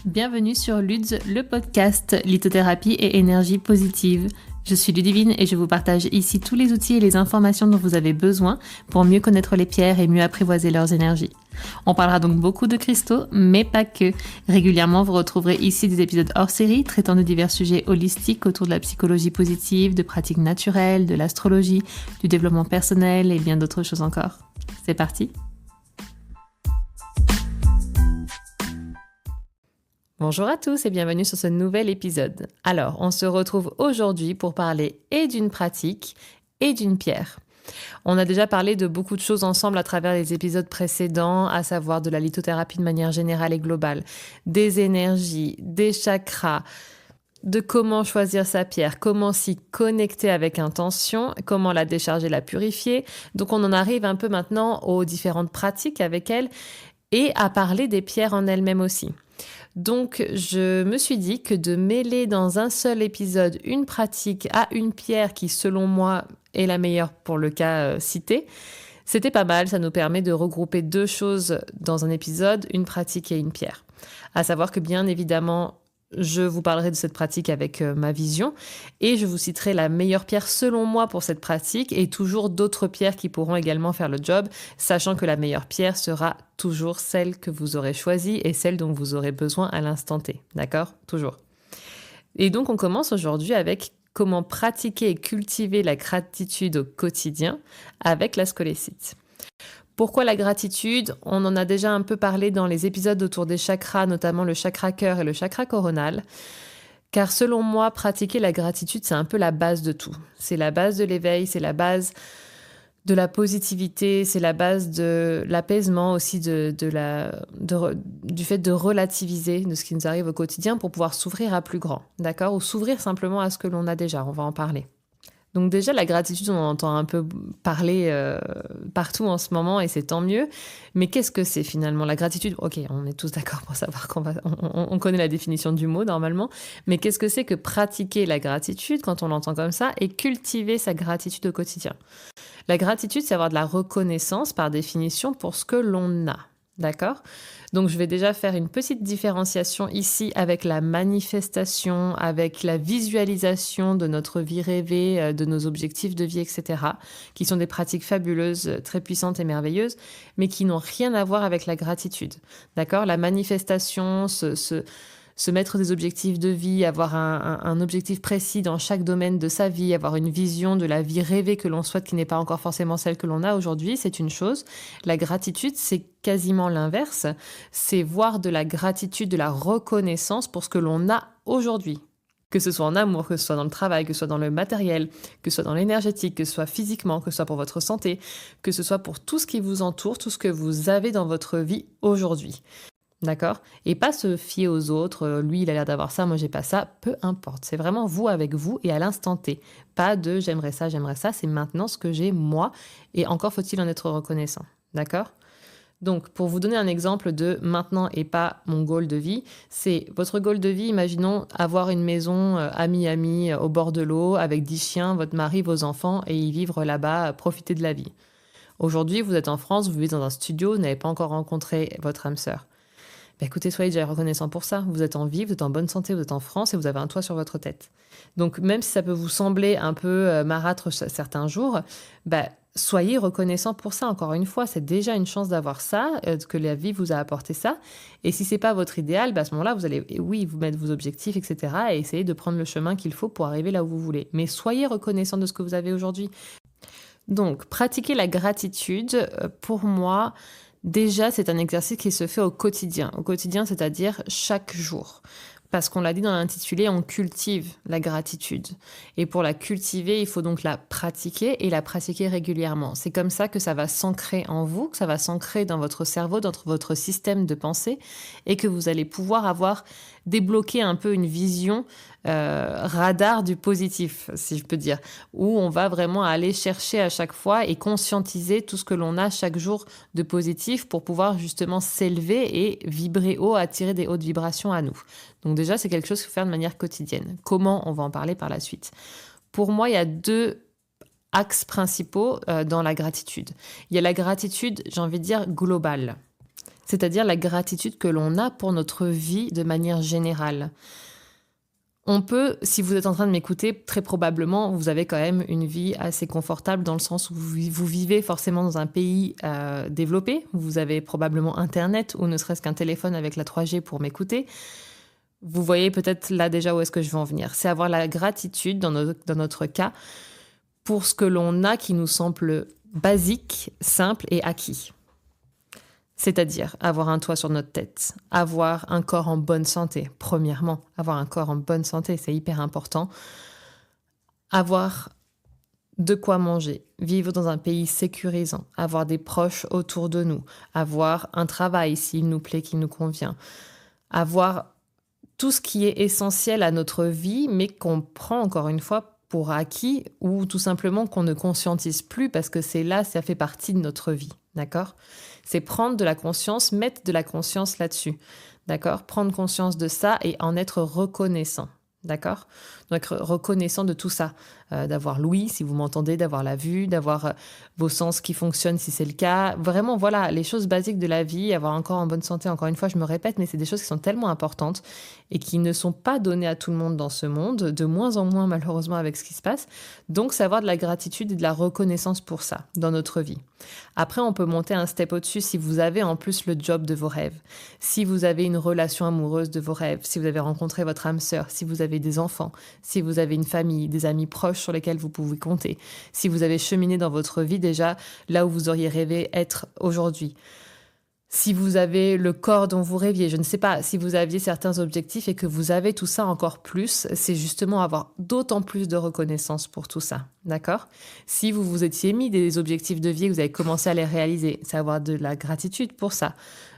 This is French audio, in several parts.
Bienvenue sur Luds, le podcast lithothérapie et énergie positive. Je suis Ludivine et je vous partage ici tous les outils et les informations dont vous avez besoin pour mieux connaître les pierres et mieux apprivoiser leurs énergies. On parlera donc beaucoup de cristaux, mais pas que. Régulièrement, vous retrouverez ici des épisodes hors série traitant de divers sujets holistiques autour de la psychologie positive, de pratiques naturelles, de l'astrologie, du développement personnel et bien d'autres choses encore. C'est parti! Bonjour à tous et bienvenue sur ce nouvel épisode. Alors, on se retrouve aujourd'hui pour parler et d'une pratique et d'une pierre. On a déjà parlé de beaucoup de choses ensemble à travers les épisodes précédents, à savoir de la lithothérapie de manière générale et globale, des énergies, des chakras, de comment choisir sa pierre, comment s'y connecter avec intention, comment la décharger, la purifier. Donc on en arrive un peu maintenant aux différentes pratiques avec elle et à parler des pierres en elles-mêmes aussi. Donc, je me suis dit que de mêler dans un seul épisode une pratique à une pierre qui, selon moi, est la meilleure pour le cas cité, c'était pas mal. Ça nous permet de regrouper deux choses dans un épisode, une pratique et une pierre. À savoir que, bien évidemment, je vous parlerai de cette pratique avec ma vision et je vous citerai la meilleure pierre selon moi pour cette pratique et toujours d'autres pierres qui pourront également faire le job, sachant que la meilleure pierre sera toujours celle que vous aurez choisie et celle dont vous aurez besoin à l'instant T. D'accord ? Toujours. Et donc, on commence aujourd'hui avec comment pratiquer et cultiver la gratitude au quotidien avec la scolécite. Pourquoi la gratitude ? On en a déjà un peu parlé dans les épisodes autour des chakras, notamment le chakra cœur et le chakra coronal. Car selon moi, pratiquer la gratitude, c'est un peu la base de tout. C'est la base de l'éveil, c'est la base de la positivité, c'est la base de l'apaisement aussi, du fait de relativiser de ce qui nous arrive au quotidien pour pouvoir s'ouvrir à plus grand, d'accord ? Ou s'ouvrir simplement à ce que l'on a déjà, on va en parler. Donc déjà, la gratitude, on en entend un peu parler partout en ce moment et c'est tant mieux. Mais qu'est-ce que c'est finalement la gratitude ? Ok, on est tous d'accord pour savoir on connaît la définition du mot normalement. Mais qu'est-ce que c'est que pratiquer la gratitude quand on l'entend comme ça et cultiver sa gratitude au quotidien ? La gratitude, c'est avoir de la reconnaissance par définition pour ce que l'on a. D'accord ? Donc, je vais déjà faire une petite différenciation ici avec la manifestation, avec la visualisation de notre vie rêvée, de nos objectifs de vie, etc., qui sont des pratiques fabuleuses, très puissantes et merveilleuses, mais qui n'ont rien à voir avec la gratitude. D'accord ? La manifestation, se mettre des objectifs de vie, avoir un objectif précis dans chaque domaine de sa vie, avoir une vision de la vie rêvée que l'on souhaite qui n'est pas encore forcément celle que l'on a aujourd'hui, c'est une chose. La gratitude, c'est quasiment l'inverse. C'est voir de la gratitude, de la reconnaissance pour ce que l'on a aujourd'hui. Que ce soit en amour, que ce soit dans le travail, que ce soit dans le matériel, que ce soit dans l'énergétique, que ce soit physiquement, que ce soit pour votre santé, que ce soit pour tout ce qui vous entoure, tout ce que vous avez dans votre vie aujourd'hui. D'accord ? Et pas se fier aux autres, lui il a l'air d'avoir ça, moi j'ai pas ça, peu importe. C'est vraiment vous avec vous et à l'instant T. Pas de j'aimerais ça, c'est maintenant ce que j'ai moi et encore faut-il en être reconnaissant. D'accord ? Donc pour vous donner un exemple de maintenant et pas mon goal de vie, c'est votre goal de vie, imaginons avoir une maison à Miami, au bord de l'eau, avec 10 chiens, votre mari, vos enfants et y vivre là-bas, profiter de la vie. Aujourd'hui vous êtes en France, vous vivez dans un studio, vous n'avez pas encore rencontré votre âme sœur. Écoutez, soyez déjà reconnaissant pour ça. Vous êtes en vie, vous êtes en bonne santé, vous êtes en France et vous avez un toit sur votre tête. Donc, même si ça peut vous sembler un peu marâtre certains jours, soyez reconnaissant pour ça. Encore une fois, c'est déjà une chance d'avoir ça, que la vie vous a apporté ça. Et si c'est pas votre idéal, à ce moment-là, vous allez, oui, vous mettre vos objectifs, etc. et essayer de prendre le chemin qu'il faut pour arriver là où vous voulez. Mais soyez reconnaissant de ce que vous avez aujourd'hui. Donc, pratiquer la gratitude, pour moi, déjà, c'est un exercice qui se fait au quotidien. Au quotidien, c'est-à-dire chaque jour. Parce qu'on l'a dit dans l'intitulé, on cultive la gratitude. Et pour la cultiver, il faut donc la pratiquer et la pratiquer régulièrement. C'est comme ça que ça va s'ancrer en vous, que ça va s'ancrer dans votre cerveau, dans votre système de pensée, et que vous allez pouvoir avoir débloqué un peu une vision radar du positif, si je peux dire, où on va vraiment aller chercher à chaque fois et conscientiser tout ce que l'on a chaque jour de positif pour pouvoir justement s'élever et vibrer haut, attirer des hautes vibrations à nous. Donc déjà, c'est quelque chose qu'il faut faire de manière quotidienne. Comment ? On va en parler par la suite. Pour moi, il y a deux axes principaux dans la gratitude. Il y a la gratitude, j'ai envie de dire, globale. c'est-à-dire la gratitude que l'on a pour notre vie de manière générale. On peut, si vous êtes en train de m'écouter, très probablement, vous avez quand même une vie assez confortable dans le sens où vous vivez forcément dans un pays développé. Vous avez probablement Internet ou ne serait-ce qu'un téléphone avec la 3G pour m'écouter. Vous voyez peut-être là déjà où est-ce que je veux en venir. C'est avoir la gratitude, dans notre cas, pour ce que l'on a qui nous semble basique, simple et acquis. C'est-à-dire avoir un toit sur notre tête, avoir un corps en bonne santé, premièrement. Avoir un corps en bonne santé, c'est hyper important. Avoir de quoi manger, vivre dans un pays sécurisant, avoir des proches autour de nous, avoir un travail s'il nous plaît, qui nous convient, avoir tout ce qui est essentiel à notre vie, mais qu'on prend encore une fois pour acquis ou tout simplement qu'on ne conscientise plus parce que c'est là, ça fait partie de notre vie, d'accord ? C'est prendre de la conscience, mettre de la conscience là-dessus, d'accord ? Prendre conscience de ça et en être reconnaissant, d'accord ? Donc être reconnaissant de tout ça, d'avoir l'ouïe si vous m'entendez, d'avoir la vue, d'avoir vos sens qui fonctionnent si c'est le cas. Vraiment, voilà, les choses basiques de la vie, avoir un corps en bonne santé, encore une fois, je me répète, mais c'est des choses qui sont tellement importantes et qui ne sont pas données à tout le monde dans ce monde, de moins en moins malheureusement avec ce qui se passe. Donc, c'est avoir de la gratitude et de la reconnaissance pour ça dans notre vie. Après, on peut monter un step au-dessus si vous avez en plus le job de vos rêves, si vous avez une relation amoureuse de vos rêves, si vous avez rencontré votre âme sœur, si vous avez des enfants, si vous avez une famille, des amis proches sur lesquels vous pouvez compter, si vous avez cheminé dans votre vie déjà là où vous auriez rêvé être aujourd'hui. Si vous avez le corps dont vous rêviez, je ne sais pas, si vous aviez certains objectifs et que vous avez tout ça encore plus, c'est justement avoir d'autant plus de reconnaissance pour tout ça, d'accord ? Si vous vous étiez mis des objectifs de vie et que vous avez commencé à les réaliser, c'est avoir de la gratitude pour ça.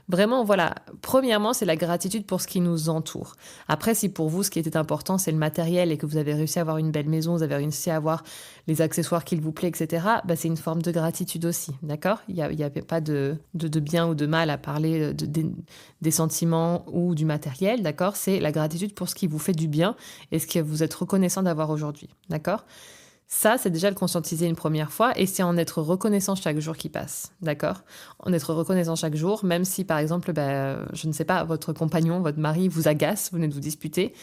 Vraiment, voilà, premièrement, c'est la gratitude pour ce qui nous entoure. Après, si pour vous, ce qui était important, c'est le matériel et que vous avez réussi à avoir une belle maison, vous avez réussi à avoir les accessoires qu'il vous plaît, etc., bah, c'est une forme de gratitude aussi, d'accord ? Il n'y a pas de bien ou de mal à parler des sentiments ou du matériel, d'accord ? C'est la gratitude pour ce qui vous fait du bien et ce que vous êtes reconnaissant d'avoir aujourd'hui, d'accord ? Ça, c'est déjà le conscientiser une première fois et c'est en être reconnaissant chaque jour qui passe, d'accord ? En être reconnaissant chaque jour, même si par exemple, je ne sais pas, votre compagnon, votre mari vous agace, vous venez de vous disputer,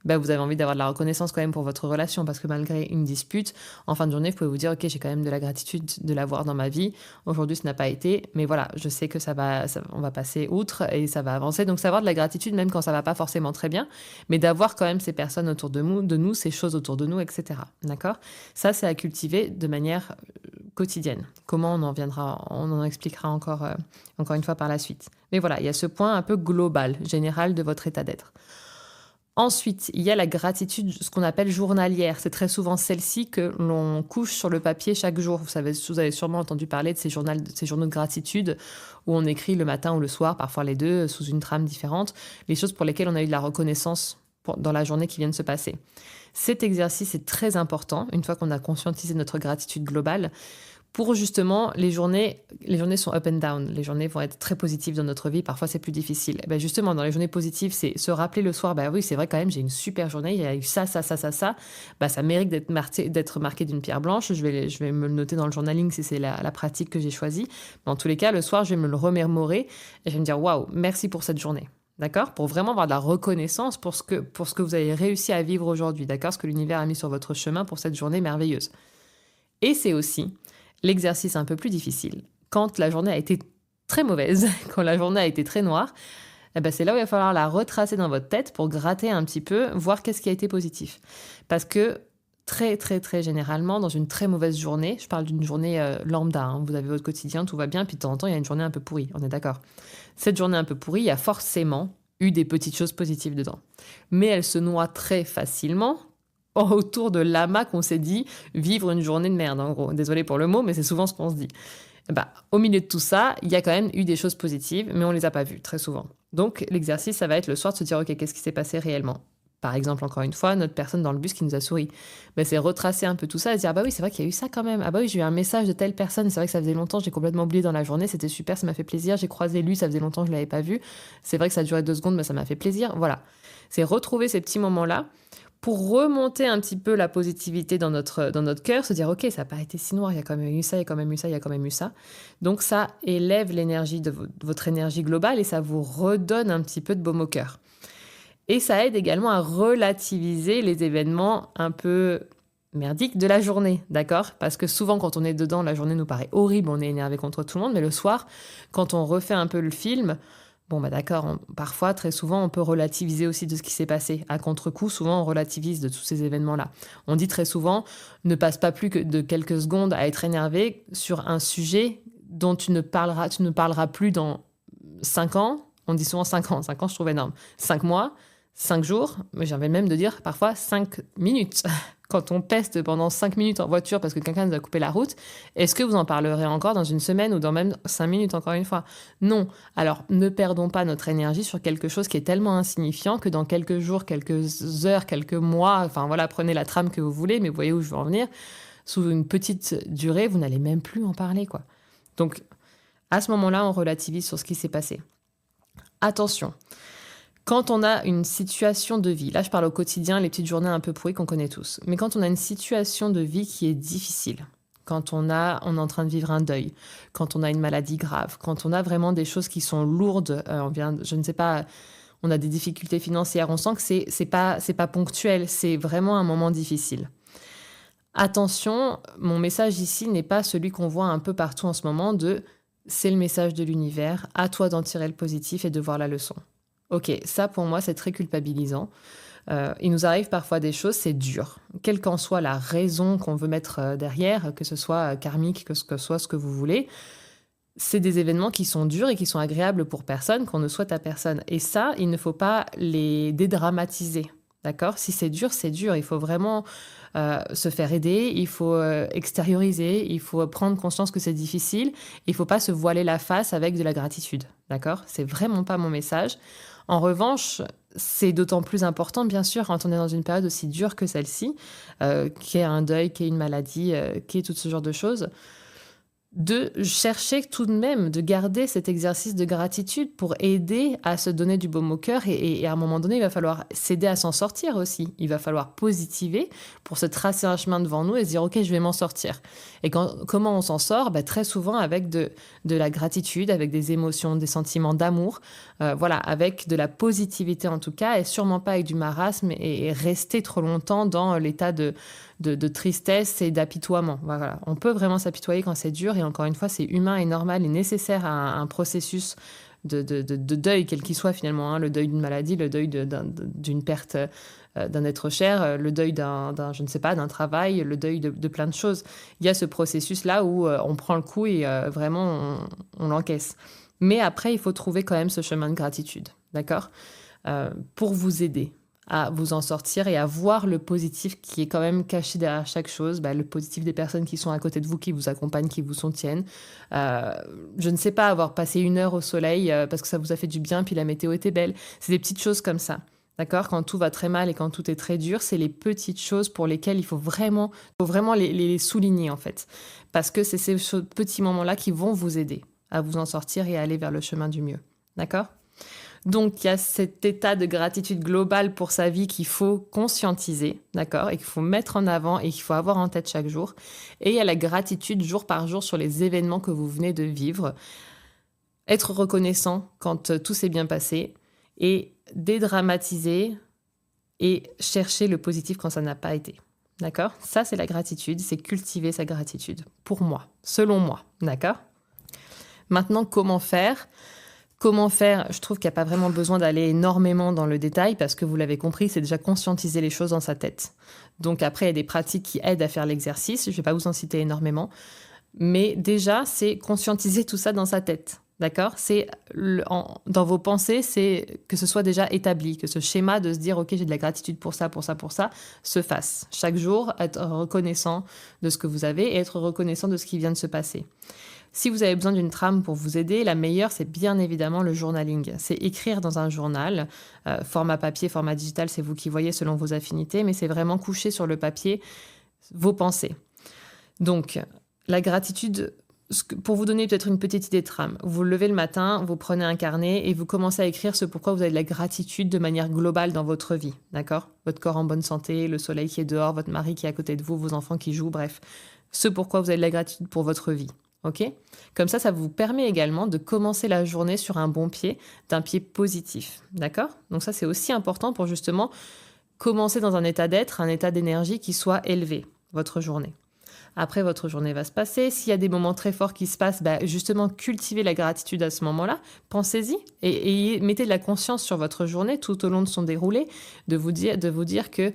vous avez envie d'avoir de la reconnaissance quand même pour votre relation parce que malgré une dispute, en fin de journée, vous pouvez vous dire « Ok, j'ai quand même de la gratitude de l'avoir dans ma vie. Aujourd'hui, ce n'a pas été, mais voilà, je sais que on va passer outre et ça va avancer. » Donc, c'est avoir de la gratitude même quand ça va pas forcément très bien, mais d'avoir quand même ces personnes autour de nous, ces choses autour de nous, etc. D'accord ? Ça, c'est à cultiver de manière quotidienne. Comment on en expliquera encore une fois par la suite. Mais voilà, il y a ce point un peu global, général de votre état d'être. Ensuite, il y a la gratitude, ce qu'on appelle journalière. C'est très souvent celle-ci que l'on couche sur le papier chaque jour. Vous avez sûrement entendu parler de ces journaux de gratitude où on écrit le matin ou le soir, parfois les deux, sous une trame différente, les choses pour lesquelles on a eu de la reconnaissance dans la journée qui vient de se passer. Cet exercice est très important, une fois qu'on a conscientisé notre gratitude globale, pour justement, les journées sont up and down. Les journées vont être très positives dans notre vie. Parfois, c'est plus difficile. Justement, dans les journées positives, c'est se rappeler le soir, oui, c'est vrai quand même, j'ai une super journée, il y a eu ça. Ça mérite d'être marqué d'une pierre blanche. Je vais me le noter dans le journaling si c'est la pratique que j'ai choisie. Mais en tous les cas, le soir, je vais me le remémorer et je vais me dire, waouh, merci pour cette journée. D'accord ? Pour vraiment avoir de la reconnaissance pour ce que vous avez réussi à vivre aujourd'hui. D'accord ? Ce que l'univers a mis sur votre chemin pour cette journée merveilleuse. Et c'est aussi l'exercice un peu plus difficile. Quand la journée a été très mauvaise, quand la journée a été très noire, c'est là où il va falloir la retracer dans votre tête pour gratter un petit peu, voir qu'est-ce qui a été positif. Parce que très, très, très généralement, dans une très mauvaise journée, je parle d'une journée lambda, vous avez votre quotidien, tout va bien, puis de temps en temps, il y a une journée un peu pourrie, on est d'accord. Cette journée un peu pourrie, il y a forcément eu des petites choses positives dedans. Mais elle se noie très facilement autour de l'amas qu'on s'est dit vivre une journée de merde, en gros. Désolée pour le mot, mais c'est souvent ce qu'on se dit. Au milieu de tout ça, il y a quand même eu des choses positives, mais on les a pas vues, très souvent. Donc, l'exercice, ça va être le soir de se dire, OK, qu'est-ce qui s'est passé réellement ? Par exemple, encore une fois, notre personne dans le bus qui nous a souri. C'est retracer un peu tout ça et se dire, oui, c'est vrai qu'il y a eu ça quand même. Oui, j'ai eu un message de telle personne, c'est vrai que ça faisait longtemps, j'ai complètement oublié dans la journée, c'était super, ça m'a fait plaisir, j'ai croisé lui, ça faisait longtemps que je l'avais pas vu. C'est vrai que ça a duré 2 secondes, mais ça m'a fait plaisir. Voilà. C'est retrouver ces petits moments-là pour remonter un petit peu la positivité dans notre cœur, se dire: «OK, ça n'a pas été si noir, il y a quand même eu ça, il y a quand même eu ça, il y a quand même eu ça». Donc ça élève l'énergie de votre énergie globale et ça vous redonne un petit peu de baume au cœur. Et ça aide également à relativiser les événements un peu merdiques de la journée, d'accord? Parce que souvent, quand on est dedans, la journée nous paraît horrible, on est énervé contre tout le monde, mais le soir, quand on refait un peu le film, bon, bah d'accord, parfois, très souvent, on peut relativiser aussi de ce qui s'est passé. À contre-coup, souvent, on relativise de tous ces événements-là. On dit très souvent, ne passe pas plus que de quelques secondes à être énervé sur un sujet dont tu ne parleras plus dans 5 ans. On dit souvent 5 ans. 5 ans, je trouve énorme. 5 mois, 5 jours, mais j'ai envie même de dire parfois 5 minutes. Quand on peste pendant 5 minutes en voiture parce que quelqu'un nous a coupé la route, est-ce que vous en parlerez encore dans une semaine ou dans même 5 minutes, encore une fois? Non. Alors, ne perdons pas notre énergie sur quelque chose qui est tellement insignifiant que dans quelques jours, quelques heures, quelques mois, enfin voilà, prenez la trame que vous voulez, mais vous voyez où je veux en venir, sous une petite durée, vous n'allez même plus en parler, quoi. Donc, à ce moment-là, on relativise sur ce qui s'est passé. Attention, quand on a une situation de vie, là je parle au quotidien, les petites journées un peu pourries qu'on connaît tous, mais quand on a une situation de vie qui est difficile, quand on est en train de vivre un deuil, quand on a une maladie grave, quand on a vraiment des choses qui sont lourdes, je ne sais pas, on a des difficultés financières, on sent que c'est pas ponctuel, c'est vraiment un moment difficile. Attention, mon message ici n'est pas celui qu'on voit un peu partout en ce moment de c'est le message de l'univers, à toi d'en tirer le positif et de voir la leçon. Ok, ça pour moi c'est très culpabilisant. Il nous arrive parfois des choses, c'est dur. Quelle qu'en soit la raison qu'on veut mettre derrière, que ce soit karmique, que ce soit ce que vous voulez, c'est des événements qui sont durs et qui sont agréables pour personne, qu'on ne souhaite à personne. Et ça, il ne faut pas les dédramatiser. D'accord? Si c'est dur, c'est dur. Il faut vraiment se faire aider, il faut extérioriser, il faut prendre conscience que c'est difficile. Il ne faut pas se voiler la face avec de la gratitude. D'accord? C'est vraiment pas mon message. En revanche, c'est d'autant plus important, bien sûr, quand on est dans une période aussi dure que celle-ci, qui est un deuil, qui est une maladie, qui est tout ce genre de choses, de chercher tout de même, de garder cet exercice de gratitude pour aider à se donner du baume au cœur et à un moment donné, il va falloir s'aider à s'en sortir aussi. Il va falloir positiver pour se tracer un chemin devant nous et se dire: «OK, je vais m'en sortir». Et comment on s'en sort? Très souvent avec de la gratitude, avec des émotions, des sentiments d'amour, voilà, avec de la positivité en tout cas et sûrement pas avec du marasme et rester trop longtemps dans l'état de tristesse et d'apitoiement. Voilà. On peut vraiment s'apitoyer quand c'est dur et encore une fois, c'est humain et normal et nécessaire à un processus de deuil, quel qu'il soit finalement, hein. Le deuil d'une maladie, le deuil d'une perte d'un être cher, le deuil je ne sais pas, d'un travail, le deuil de plein de choses. Il y a ce processus-là où on prend le coup et vraiment on l'encaisse. Mais après, il faut trouver quand même ce chemin de gratitude, d'accord? Pour vous aider à vous en sortir et à voir le positif qui est quand même caché derrière chaque chose, le positif des personnes qui sont à côté de vous, qui vous accompagnent, qui vous soutiennent. Je ne sais pas, avoir passé 1 heure au soleil parce que ça vous a fait du bien, puis la météo était belle. C'est des petites choses comme ça. D'accord? Quand tout va très mal et quand tout est très dur, c'est les petites choses pour lesquelles il faut vraiment les souligner en fait. Parce que c'est ces petits moments-là qui vont vous aider à vous en sortir et à aller vers le chemin du mieux. D'accord? Donc, il y a cet état de gratitude globale pour sa vie qu'il faut conscientiser, d'accord? Et qu'il faut mettre en avant et qu'il faut avoir en tête chaque jour. Et il y a la gratitude jour par jour sur les événements que vous venez de vivre. Être reconnaissant quand tout s'est bien passé et dédramatiser et chercher le positif quand ça n'a pas été. D'accord? Ça, c'est la gratitude, c'est cultiver sa gratitude. Pour moi, selon moi. D'accord? Maintenant, comment faire? Comment faire? Je trouve qu'il n'y a pas vraiment besoin d'aller énormément dans le détail parce que vous l'avez compris, c'est déjà conscientiser les choses dans sa tête. Donc après, il y a des pratiques qui aident à faire l'exercice. Je ne vais pas vous en citer énormément. Mais déjà, c'est conscientiser tout ça dans sa tête. D'accord? Dans vos pensées, c'est que ce soit déjà établi, que ce schéma de se dire « Ok, j'ai de la gratitude pour ça, pour ça, pour ça », se fasse. Chaque jour, être reconnaissant de ce que vous avez et être reconnaissant de ce qui vient de se passer. Si vous avez besoin d'une trame pour vous aider, la meilleure, c'est bien évidemment le journaling. C'est écrire dans un journal, format papier, format digital, c'est vous qui voyez selon vos affinités, mais c'est vraiment coucher sur le papier vos pensées. Donc, la gratitude, Pour vous donner peut-être une petite idée de trame, vous vous levez le matin, vous prenez un carnet et vous commencez à écrire ce pourquoi vous avez de la gratitude de manière globale dans votre vie, d'accord? Votre corps en bonne santé, le soleil qui est dehors, votre mari qui est à côté de vous, vos enfants qui jouent, bref. Ce pourquoi vous avez de la gratitude pour votre vie, ok? Comme ça vous permet également de commencer la journée sur un bon pied, d'un pied positif, d'accord? Donc ça, c'est aussi important pour justement commencer dans un état d'être, un état d'énergie qui soit élevé, votre journée. Après, votre journée va se passer. S'il y a des moments très forts qui se passent, justement, cultivez la gratitude à ce moment-là. Pensez-y et mettez de la conscience sur votre journée tout au long de son déroulé, de vous dire que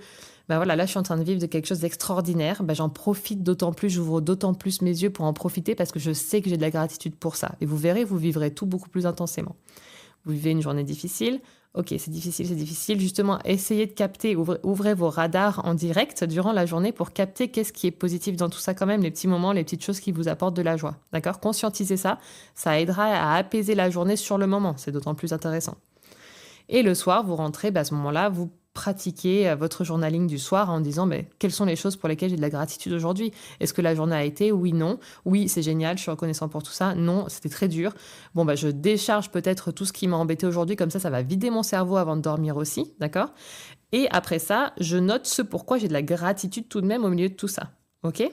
voilà, là, je suis en train de vivre de quelque chose d'extraordinaire. J'en profite d'autant plus, j'ouvre d'autant plus mes yeux pour en profiter parce que je sais que j'ai de la gratitude pour ça. Et vous verrez, vous vivrez tout beaucoup plus intensément. Vous vivez une journée difficile. Ok, c'est difficile. Justement, essayez de capter, ouvrez vos radars en direct durant la journée pour capter qu'est-ce qui est positif dans tout ça quand même, les petits moments, les petites choses qui vous apportent de la joie. D'accord? Conscientisez ça, ça aidera à apaiser la journée sur le moment. C'est d'autant plus intéressant. Et le soir, vous rentrez, à ce moment-là, vous pratiquez votre journaling du soir en disant quelles sont les choses pour lesquelles j'ai de la gratitude aujourd'hui. Est-ce que la journée a été? Oui, non. Oui, c'est génial, je suis reconnaissant pour tout ça. Non, c'était très dur. Je décharge peut-être tout ce qui m'a embêté aujourd'hui, comme ça va vider mon cerveau avant de dormir aussi, d'accord? Et après ça, je note ce pourquoi j'ai de la gratitude tout de même au milieu de tout ça, ok?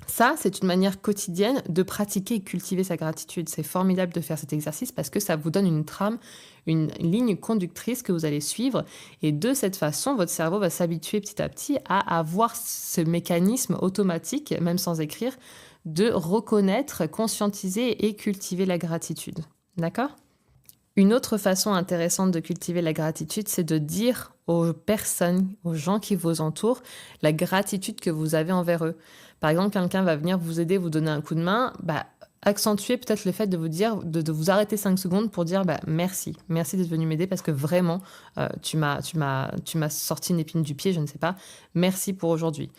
Ça, c'est une manière quotidienne de pratiquer et cultiver sa gratitude. C'est formidable de faire cet exercice parce que ça vous donne une trame, une ligne conductrice que vous allez suivre. Et de cette façon, votre cerveau va s'habituer petit à petit à avoir ce mécanisme automatique, même sans écrire, de reconnaître, conscientiser et cultiver la gratitude. D'accord ? Une autre façon intéressante de cultiver la gratitude, c'est de dire aux personnes, aux gens qui vous entourent, la gratitude que vous avez envers eux. Par exemple, quelqu'un va venir vous aider, vous donner un coup de main, accentuez peut-être le fait de vous dire, de vous arrêter 5 secondes pour dire merci. Merci d'être venu m'aider parce que vraiment, tu m'as sorti une épine du pied, je ne sais pas. Merci pour aujourd'hui.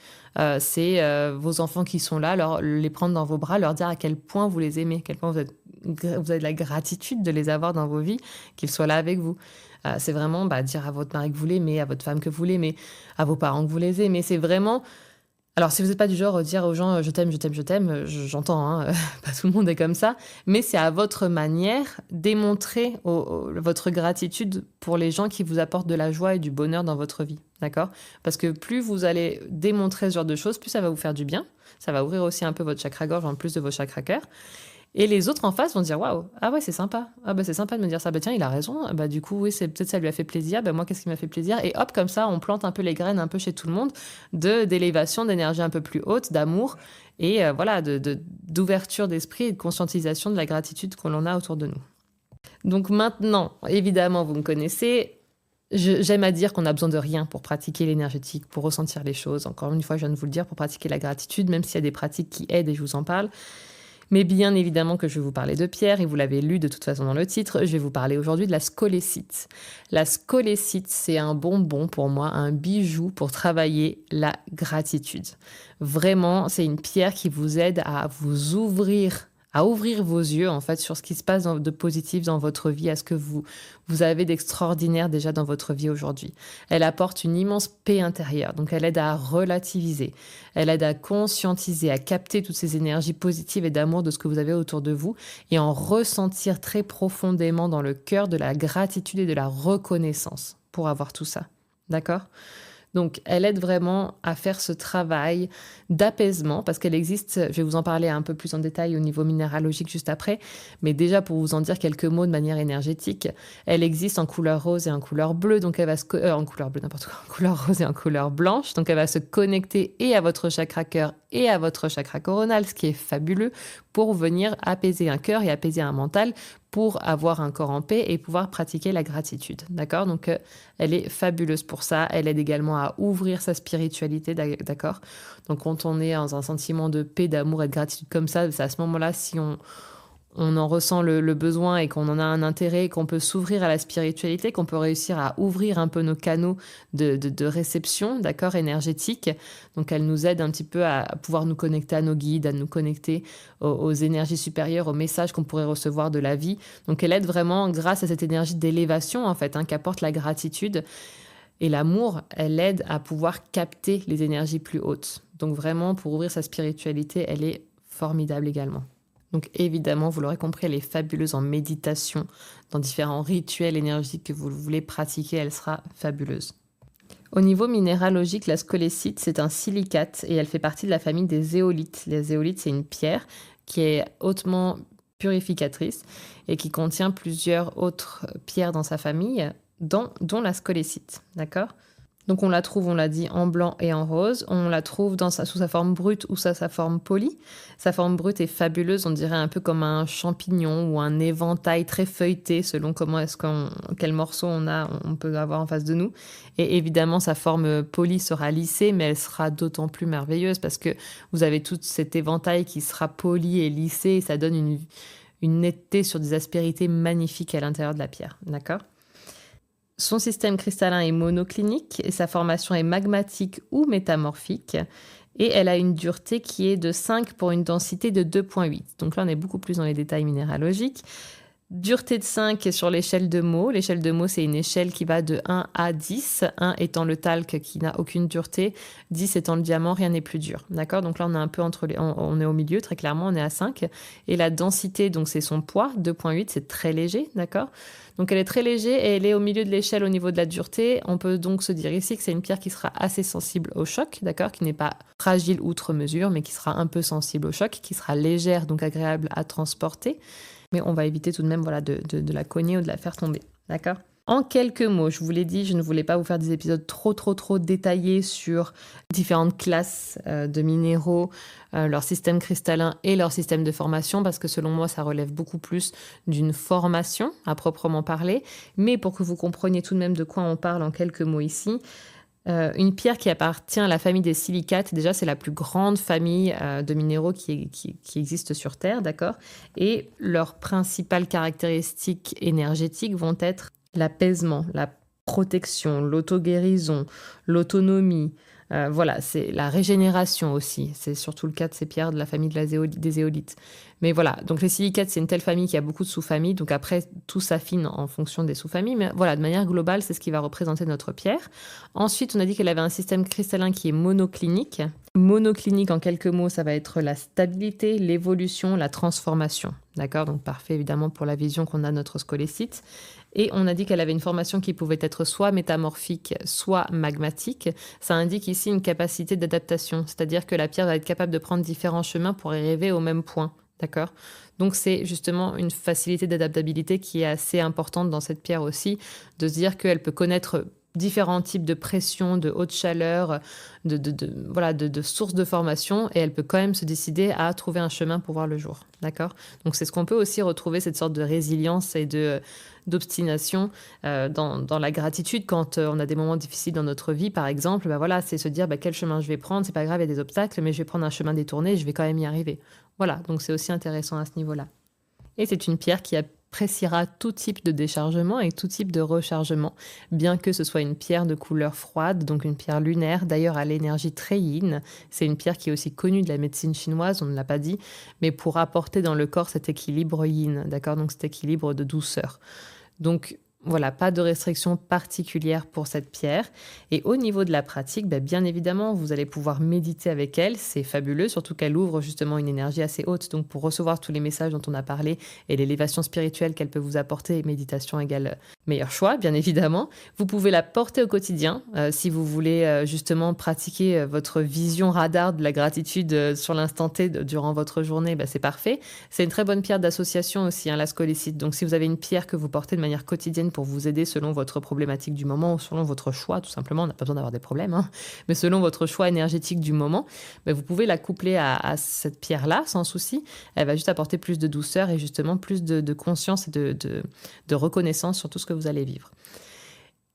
C'est vos enfants qui sont là, les prendre dans vos bras, leur dire à quel point vous les aimez, à quel point vous avez de la gratitude de les avoir dans vos vies, qu'ils soient là avec vous. C'est vraiment dire à votre mari que vous l'aimez, à votre femme que vous l'aimez, à vos parents que vous les aimez. C'est vraiment... Alors, si vous n'êtes pas du genre dire aux gens « je t'aime, j'entends, pas tout le monde est comme ça, mais c'est à votre manière démontrer votre gratitude pour les gens qui vous apportent de la joie et du bonheur dans votre vie, d'accord? Parce que plus vous allez démontrer ce genre de choses, plus ça va vous faire du bien, ça va ouvrir aussi un peu votre chakra-gorge en plus de vos chakras-cœur. Et les autres en face vont dire « Waouh, ah ouais, c'est sympa. Ah c'est sympa de me dire ça. Tiens, il a raison. Du coup, oui, peut-être ça lui a fait plaisir. Moi, qu'est-ce qui m'a fait plaisir ?» Et hop, comme ça, on plante un peu les graines un peu chez tout le monde d'élévation, d'énergie un peu plus haute, d'amour et d'ouverture d'esprit et de conscientisation de la gratitude que l'on a autour de nous. Donc maintenant, évidemment, vous me connaissez. J'aime à dire qu'on n'a besoin de rien pour pratiquer l'énergétique, pour ressentir les choses. Encore une fois, je viens de vous le dire, pour pratiquer la gratitude, même s'il y a des pratiques qui aident et je vous en parle. Mais bien évidemment que je vais vous parler de pierre, et vous l'avez lu de toute façon dans le titre, je vais vous parler aujourd'hui de la scolécite. La scolécite, c'est un bonbon pour moi, un bijou pour travailler la gratitude. Vraiment, c'est une pierre qui vous aide à vous ouvrir vos yeux en fait sur ce qui se passe de positif dans votre vie, à ce que vous avez d'extraordinaire déjà dans votre vie aujourd'hui. Elle apporte une immense paix intérieure, donc elle aide à relativiser, elle aide à conscientiser, à capter toutes ces énergies positives et d'amour de ce que vous avez autour de vous et en ressentir très profondément dans le cœur de la gratitude et de la reconnaissance pour avoir tout ça. D'accord ? Donc, elle aide vraiment à faire ce travail d'apaisement parce qu'elle existe, je vais vous en parler un peu plus en détail au niveau minéralogique juste après, mais déjà pour vous en dire quelques mots de manière énergétique, elle existe en couleur rose et en couleur bleue, donc elle va en couleur bleue, n'importe quoi, en couleur rose et en couleur blanche, donc elle va se connecter et à votre chakra cœur et à votre chakra coronal, ce qui est fabuleux pour venir apaiser un cœur et apaiser un mental pour avoir un corps en paix et pouvoir pratiquer la gratitude, d'accord? Donc, elle est fabuleuse pour ça. Elle aide également à ouvrir sa spiritualité, d'accord? Donc, quand on est dans un sentiment de paix, d'amour et de gratitude comme ça, c'est à ce moment-là, si on en ressent le besoin et qu'on en a un intérêt, qu'on peut s'ouvrir à la spiritualité, qu'on peut réussir à ouvrir un peu nos canaux de réception, d'accord, énergétique. Donc, elle nous aide un petit peu à pouvoir nous connecter à nos guides, à nous connecter aux énergies supérieures, aux messages qu'on pourrait recevoir de la vie. Donc, elle aide vraiment grâce à cette énergie d'élévation, en fait, qu'apporte la gratitude. Et l'amour, elle aide à pouvoir capter les énergies plus hautes. Donc, vraiment, pour ouvrir sa spiritualité, elle est formidable également. Donc évidemment, vous l'aurez compris, elle est fabuleuse en méditation, dans différents rituels énergétiques que vous voulez pratiquer, elle sera fabuleuse. Au niveau minéralogique, la scolécite, c'est un silicate et elle fait partie de la famille des éolites. Les éolites, c'est une pierre qui est hautement purificatrice et qui contient plusieurs autres pierres dans sa famille, dont la scolécite. D'accord? Donc on la trouve, on l'a dit, en blanc et en rose. On la trouve sous sa forme brute ou sa forme polie. Sa forme brute est fabuleuse, on dirait un peu comme un champignon ou un éventail très feuilleté selon quel morceau on peut avoir en face de nous. Et évidemment, sa forme polie sera lissée, mais elle sera d'autant plus merveilleuse parce que vous avez tout cet éventail qui sera poli et lissé et ça donne une netteté sur des aspérités magnifiques à l'intérieur de la pierre. D'accord ? Son système cristallin est monoclinique et sa formation est magmatique ou métamorphique. Et elle a une dureté qui est de 5 pour une densité de 2,8. Donc là, on est beaucoup plus dans les détails minéralogiques. Dureté de 5 sur l'échelle de Mohs. L'échelle de Mohs, c'est une échelle qui va de 1 à 10. 1 étant le talc qui n'a aucune dureté, 10 étant le diamant, rien n'est plus dur. D'accord ? Donc là, on est un peu on est au milieu, très clairement, on est à 5. Et la densité, donc c'est son poids, 2,8, c'est très léger, d'accord ? Donc elle est très léger et elle est au milieu de l'échelle au niveau de la dureté. On peut donc se dire ici que c'est une pierre qui sera assez sensible au choc, d'accord ? Qui n'est pas fragile outre mesure, mais qui sera un peu sensible au choc, qui sera légère, donc agréable à transporter. Mais on va éviter tout de même de la cogner ou de la faire tomber. D'accord ? En quelques mots, je vous l'ai dit, je ne voulais pas vous faire des épisodes trop détaillés sur différentes classes de minéraux, leur système cristallin et leur système de formation, parce que selon moi, ça relève beaucoup plus d'une formation à proprement parler. Mais pour que vous compreniez tout de même de quoi on parle en quelques mots ici, une pierre qui appartient à la famille des silicates, déjà c'est la plus grande famille de minéraux qui existe sur Terre, d'accord ? Et leurs principales caractéristiques énergétiques vont être l'apaisement, la protection, l'auto-guérison, l'autonomie, voilà, c'est la régénération aussi. C'est surtout le cas de ces pierres de la famille des éolites. Mais voilà, donc les silicates, c'est une telle famille qui a beaucoup de sous-familles. Donc après, tout s'affine en fonction des sous-familles. Mais voilà, de manière globale, c'est ce qui va représenter notre pierre. Ensuite, on a dit qu'elle avait un système cristallin qui est monoclinique. Monoclinique, en quelques mots, ça va être la stabilité, l'évolution, la transformation. D'accord ? Donc parfait, évidemment, pour la vision qu'on a de notre scolécite. Et on a dit qu'elle avait une formation qui pouvait être soit métamorphique, soit magmatique. Ça indique ici une capacité d'adaptation, c'est-à-dire que la pierre va être capable de prendre différents chemins pour arriver au même point. D'accord ? Donc c'est justement une facilité d'adaptabilité qui est assez importante dans cette pierre aussi, de se dire qu'elle peut connaître différents types de pression, de haute chaleur, de sources de formation, et elle peut quand même se décider à trouver un chemin pour voir le jour. D'accord ? Donc c'est ce qu'on peut aussi retrouver, cette sorte de résilience et d'obstination dans la gratitude quand on a des moments difficiles dans notre vie, par exemple. Voilà, c'est se dire quel chemin je vais prendre, c'est pas grave, il y a des obstacles, mais je vais prendre un chemin détourné et je vais quand même y arriver. Voilà, donc c'est aussi intéressant à ce niveau-là. Et c'est une pierre qui appréciera tout type de déchargement et tout type de rechargement, bien que ce soit une pierre de couleur froide, donc une pierre lunaire, d'ailleurs à l'énergie très yin. C'est une pierre qui est aussi connue de la médecine chinoise, on ne l'a pas dit, mais pour apporter dans le corps cet équilibre yin, d'accord ? Donc cet équilibre de douceur. Donc voilà, pas de restriction particulière pour cette pierre. Et au niveau de la pratique, bien évidemment, vous allez pouvoir méditer avec elle. C'est fabuleux, surtout qu'elle ouvre justement une énergie assez haute. Donc pour recevoir tous les messages dont on a parlé et l'élévation spirituelle qu'elle peut vous apporter, méditation égale meilleur choix, bien évidemment. Vous pouvez la porter au quotidien si vous voulez justement pratiquer votre vision radar de la gratitude sur l'instant T durant votre journée, c'est parfait. C'est une très bonne pierre d'association aussi, la scolécite. Donc si vous avez une pierre que vous portez de manière quotidienne pour vous aider selon votre problématique du moment ou selon votre choix, tout simplement, on n'a pas besoin d'avoir des problèmes, mais selon votre choix énergétique du moment, vous pouvez la coupler à cette pierre-là sans souci. Elle va juste apporter plus de douceur et justement plus de conscience et de reconnaissance sur tout ce que vous allez vivre.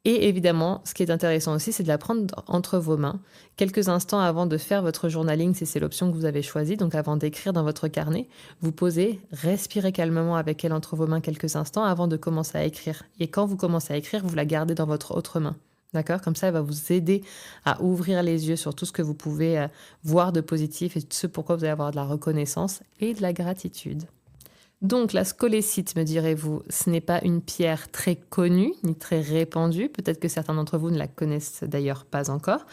Et évidemment, ce qui est intéressant aussi, c'est de la prendre entre vos mains quelques instants avant de faire votre journaling, si c'est l'option que vous avez choisie. Donc avant d'écrire dans votre carnet, vous posez, respirez calmement avec elle entre vos mains quelques instants avant de commencer à écrire. Et quand vous commencez à écrire, vous la gardez dans votre autre main. D'accord ? Comme ça, elle va vous aider à ouvrir les yeux sur tout ce que vous pouvez voir de positif et ce pourquoi vous allez avoir de la reconnaissance et de la gratitude. Donc la scolécite, me direz-vous, ce n'est pas une pierre très connue ni très répandue. Peut-être que certains d'entre vous ne la connaissent d'ailleurs pas encore.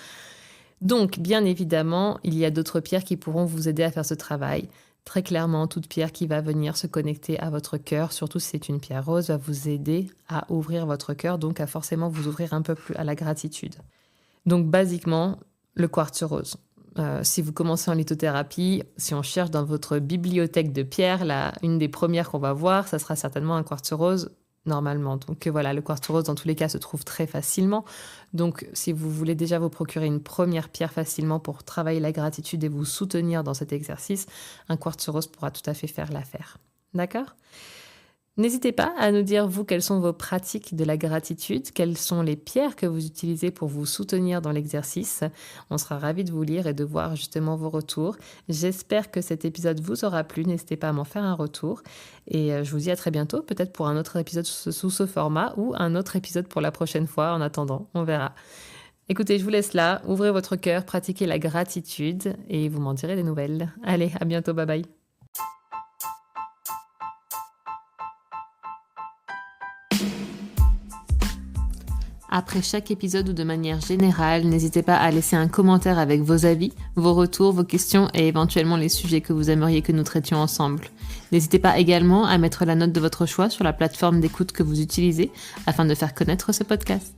Donc, bien évidemment, il y a d'autres pierres qui pourront vous aider à faire ce travail. Très clairement, toute pierre qui va venir se connecter à votre cœur, surtout si c'est une pierre rose, va vous aider à ouvrir votre cœur, donc à forcément vous ouvrir un peu plus à la gratitude. Donc basiquement, le quartz rose. Si vous commencez en lithothérapie, si on cherche dans votre bibliothèque de pierres, une des premières qu'on va voir, ça sera certainement un quartz rose normalement. Donc voilà, le quartz rose dans tous les cas se trouve très facilement. Donc si vous voulez déjà vous procurer une première pierre facilement pour travailler la gratitude et vous soutenir dans cet exercice, un quartz rose pourra tout à fait faire l'affaire. D'accord ? N'hésitez pas à nous dire, vous, quelles sont vos pratiques de la gratitude, quelles sont les pierres que vous utilisez pour vous soutenir dans l'exercice. On sera ravis de vous lire et de voir justement vos retours. J'espère que cet épisode vous aura plu. N'hésitez pas à m'en faire un retour. Et je vous dis à très bientôt, peut-être pour un autre épisode sous ce format ou un autre épisode pour la prochaine fois. En attendant, on verra. Écoutez, je vous laisse là. Ouvrez votre cœur, pratiquez la gratitude et vous m'en direz des nouvelles. Allez, à bientôt, bye bye. Après chaque épisode ou de manière générale, n'hésitez pas à laisser un commentaire avec vos avis, vos retours, vos questions et éventuellement les sujets que vous aimeriez que nous traitions ensemble. N'hésitez pas également à mettre la note de votre choix sur la plateforme d'écoute que vous utilisez afin de faire connaître ce podcast.